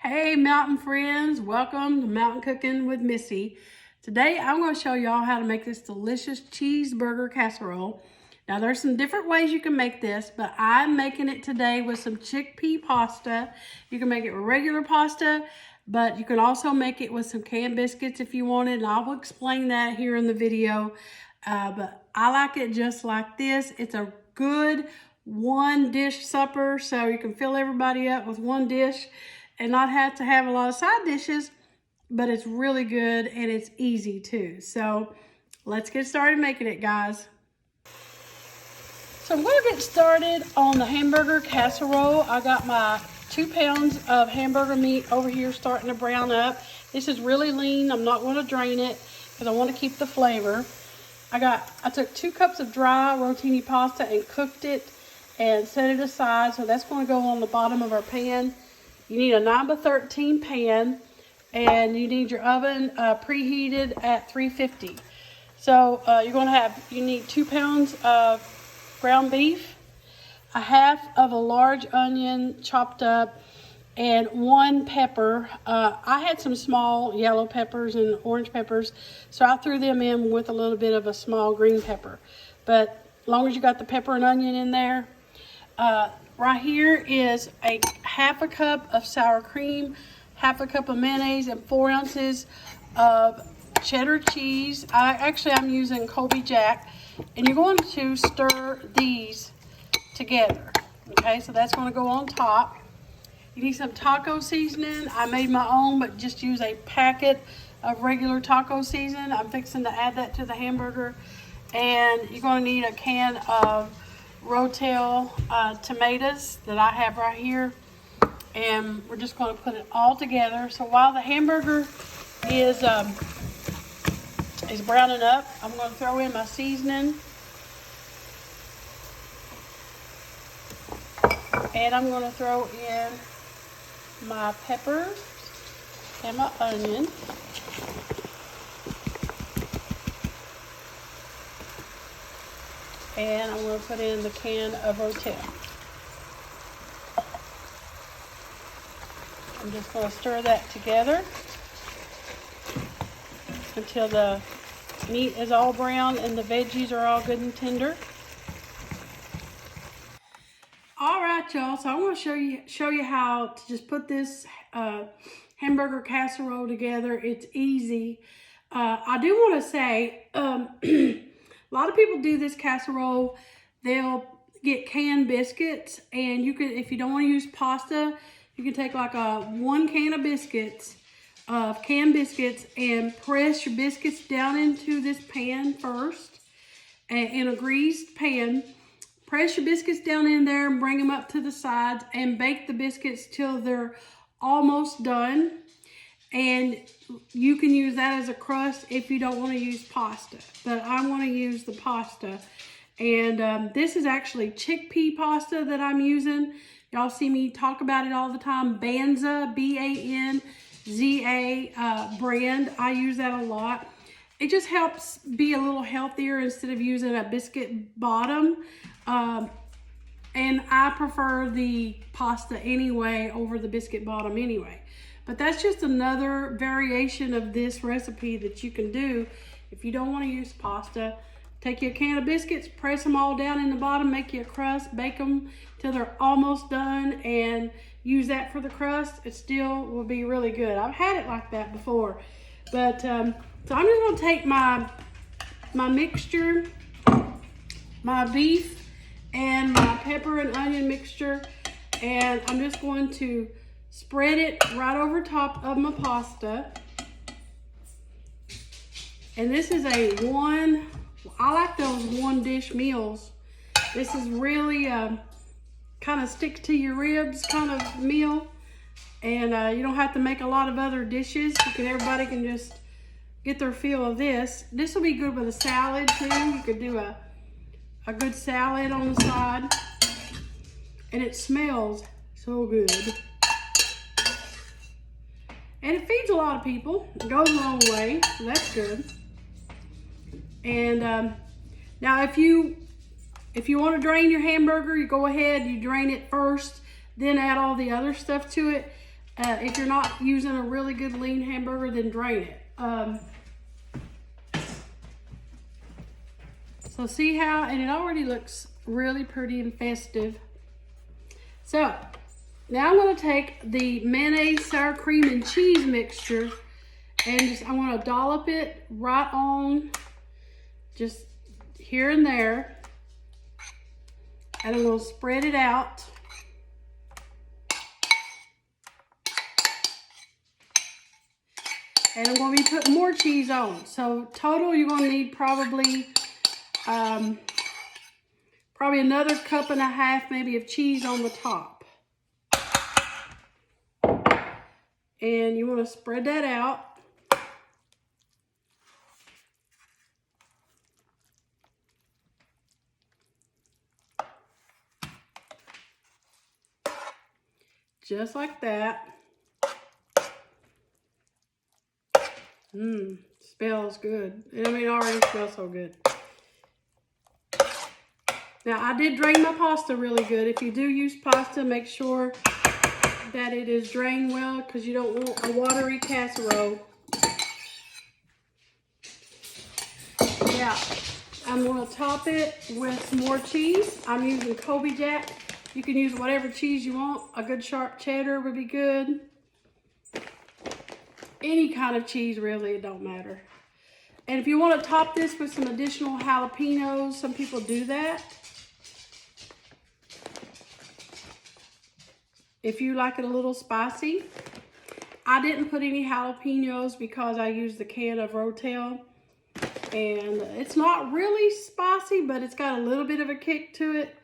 Hey mountain friends, welcome to Mountain Cooking with Missy. Today I'm going to show y'all how to make this delicious cheeseburger casserole. Now there's some different ways you can make this, but I'm making it today with some chickpea pasta. You can make it with regular pasta, but you can also make it with some canned biscuits if you wanted, and I will explain that here in the video. But I like it just like this. It's a good one dish supper, so you can fill everybody up with one dish and not have to have a lot of side dishes, but it's really good and it's easy too. So let's get started making it, guys. So I'm going to get started on the hamburger casserole. I got my 2 pounds of hamburger meat over here starting to brown up. This is really lean. I'm not going to drain it because I want to keep the flavor. I took 2 cups of dry rotini pasta and cooked it and set it aside. So that's going to go on the bottom of our pan. You need a 9x13 pan, and you need your oven preheated at 350. So you need 2 pounds of ground beef, a half of a large onion chopped up, and 1 pepper. I had some small yellow peppers and orange peppers, so I threw them in with a little bit of a small green pepper. But as long as you got the pepper and onion in there, right here is a half a cup of sour cream, half a cup of mayonnaise, and 4 ounces of cheddar cheese. I'm using Colby Jack, and you're going to stir these together. Okay, so that's going to go on top. You need some taco seasoning. I made my own, but just use a packet of regular taco seasoning. I'm fixing to add that to the hamburger. And you're going to need a can of Rotel tomatoes that I have right here, and we're just going to put it all together. So while the hamburger is browning up, I'm going to throw in my seasoning, and I'm going to throw in my peppers and my onion. And I'm going to put in the can of Rotel. I'm just going to stir that together until the meat is all brown and the veggies are all good and tender. All right, y'all. So I'm going to show you how to just put this hamburger casserole together. It's easy. I do want to say, a lot of people do this casserole. They'll get canned biscuits, and you can, if you don't want to use pasta, you can take like 1 can of canned biscuits, and press your biscuits down into this pan first, in a greased pan. Press your biscuits down in there and bring them up to the sides, and bake the biscuits till they're almost done. And you can use that as a crust if you don't want to use pasta. But I want to use the pasta. And this is actually chickpea pasta that I'm using. Y'all see me talk about it all the time. Banza, B-A-N-Z-A brand. I use that a lot. It just helps be a little healthier instead of using a biscuit bottom. And I prefer the pasta anyway over the biscuit bottom anyway. But that's just another variation of this recipe that you can do if you don't want to use pasta. Take your can of biscuits, press them all down in the bottom, make you a crust, bake them till they're almost done, and use that for the crust. It still will be really good. I've had it like that before. But so I'm just going to take my mixture, my beef and my pepper and onion mixture, and I'm just going to spread it right over top of my pasta. And this is I like those 1-dish meals. This is really kind of stick to your ribs kind of meal. And you don't have to make a lot of other dishes. Everybody can just get their feel of this. This will be good with a salad too. You could do a good salad on the side. And it smells so good. And it feeds a lot of people. It goes a long way, so that's good. And now if you want to drain your hamburger, you go ahead, you drain it first, then add all the other stuff to it. If you're not using a really good lean hamburger, then drain it. So see how, and it already looks really pretty and festive. So now I'm going to take the mayonnaise, sour cream, and cheese mixture, and I want to dollop it right on, just here and there, and I'm going to spread it out. And I'm going to be putting more cheese on. So total, you're going to need probably another cup and a half maybe of cheese on the top. And you want to spread that out. Just like that. Smells good. I mean, it already smells so good. Now, I did drain my pasta really good. If you do use pasta, make sure that it is drained well, because you don't want a watery casserole. Yeah, I'm going to top it with some more cheese. I'm using Colby Jack. You can use whatever cheese you want. A good sharp cheddar would be good. Any kind of cheese, really, it don't matter. And if you want to top this with some additional jalapenos, some people do that. If you like it a little spicy. I didn't put any jalapenos because I used the can of Rotel. And it's not really spicy, but it's got a little bit of a kick to it.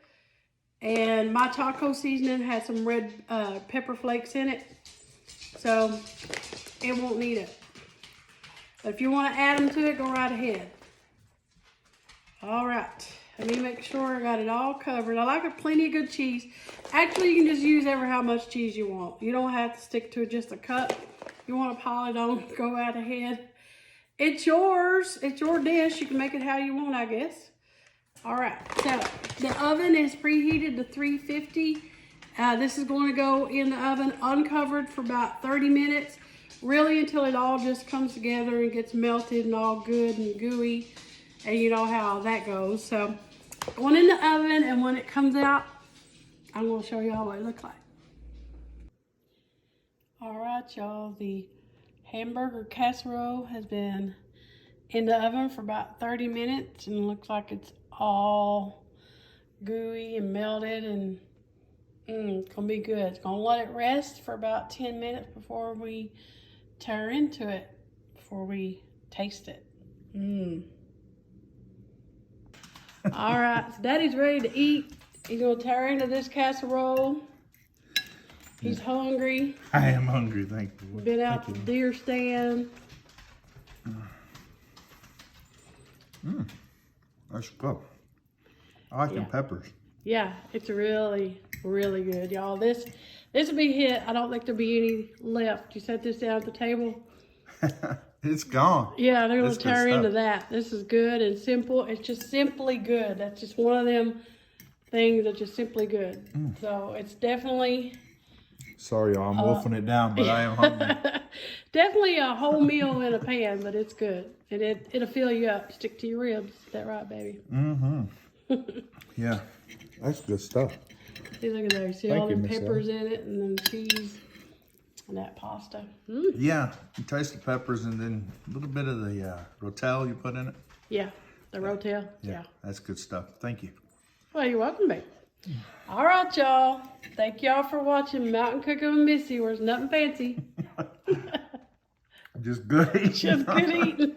And my taco seasoning has some red pepper flakes in it. So it won't need it. But if you want to add them to it, go right ahead. All right. Let me make sure I got it all covered. I like plenty of good cheese. Actually, you can just use ever how much cheese you want. You don't have to stick to just a cup. You want to pile it on, go right ahead. It's yours. It's your dish. You can make it how you want, I guess. All right. So the oven is preheated to 350. This is going to go in the oven uncovered for about 30 minutes. Really until it all just comes together and gets melted and all good and gooey. And you know how that goes. So going in the oven, and when it comes out, I'm going to show y'all what it looks like. All right, y'all. The hamburger casserole has been in the oven for about 30 minutes. And it looks like it's all gooey and melted. And it's going to be good. It's going to let it rest for about 10 minutes before we tear into it, before we taste it. All right, so Daddy's ready to eat. He's gonna tear into this casserole. He's hungry. I am hungry, thank you. Been out to the deer stand. That's good. I like the peppers. Yeah, it's really, really good, y'all. This will be hit. I don't think there'll be any left. You set this down at the table. It's gone. Yeah, they're going to tear into that. This is good and simple. It's just simply good. That's just one of them things that's just simply good. So it's definitely... Sorry, y'all. I'm wolfing it down, but I am hungry. Definitely a whole meal in a pan, but it's good. And it'll fill you up. Stick to your ribs. Is that right, baby? Yeah, that's good stuff. See, look at there. You see all the peppers in it, and then cheese. And that pasta. Yeah, you taste the peppers and then a little bit of the Rotel you put in it. Yeah, the Rotel. Yeah. That's good stuff. Thank you. Well, you're welcome, babe. All right, y'all. Thank y'all for watching Mountain Cooking with Missy, where it's nothing fancy. Just good eating. Just good eating.